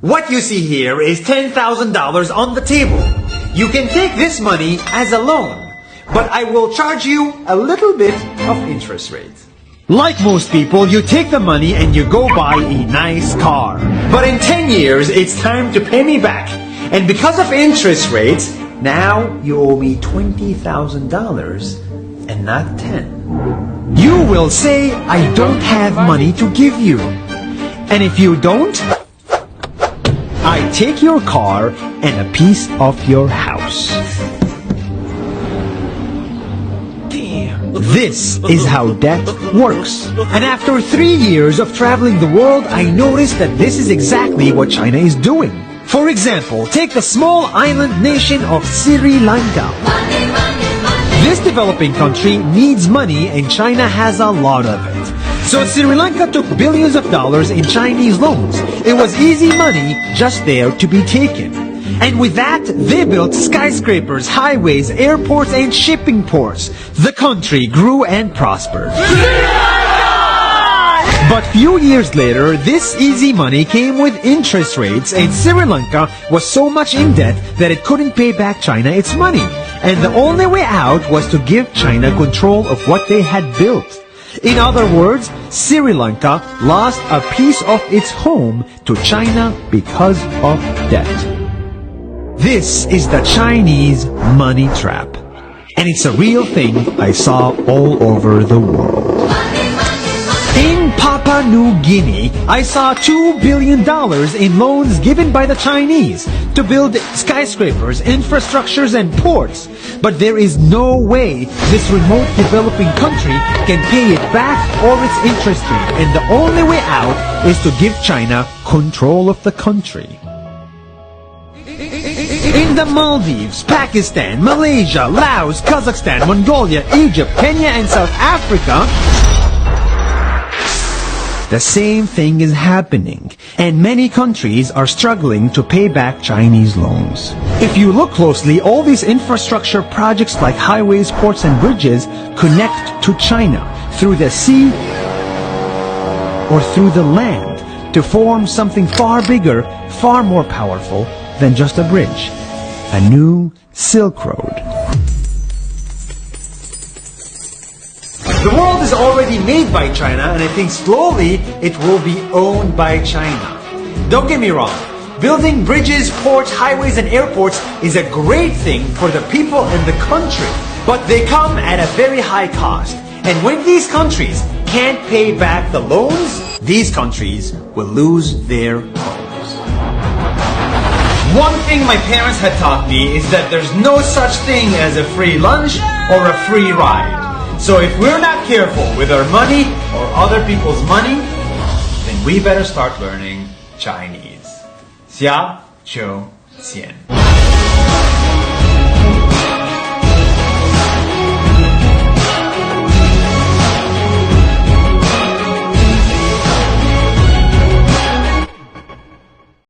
What you see here is $10,000 on the table. You can take this money as a loan, but I will charge you a little bit of interest rate. Like most people, you take the money and you go buy a nice car. But in 10 years, it's time to pay me back. And because of interest rates, now you owe me $20,000 and not 10. You will say, I don't have money to give you. And if you don't, I take your car and a piece of your house. This is how debt works. And after 3 years of traveling the world, I noticed that this is exactly what China is doing. For example, take the small island nation of Sri Lanka. This developing country needs money and China has a lot of it. So Sri Lanka took billions of dollars in Chinese loans. It was easy money just there to be taken. And with that, they built skyscrapers, highways, airports, and shipping ports. The country grew and prospered. But few years later, this easy money came with interest rates, and Sri Lanka was so much in debt that it couldn't pay back China its money. And the only way out was to give China control of what they had built. In other words, Sri Lanka lost a piece of its home to China because of debt. This is the Chinese money trap. And it's a real thing I saw all over the world. In Papua New Guinea, I saw $2 billion in loans given by the Chinese to build skyscrapers, infrastructures, and ports. But there is no way this remote developing country can pay it back or its interest rate. And the only way out is to give China control of the country. In the Maldives, Pakistan, Malaysia, Laos, Kazakhstan, Mongolia, Egypt, Kenya, and South Africa, the same thing is happening, and many countries are struggling to pay back Chinese loans. If you look closely, all these infrastructure projects like highways, ports, and bridges connect to China through the sea or through the land to form something far bigger, far more powerful than just a bridge. A new Silk Road. The world is already made by China, and I think slowly it will be owned by China. Don't get me wrong, building bridges, ports, highways, and airports is a great thing for the people and the country, but they come at a very high cost. And when these countries can't pay back the loans, these countries will lose their homes. One thing my parents had taught me is that there's no such thing as a free lunch or a free ride. So if we're not careful with our money or other people's money, then we better start learning Chinese. 下周见。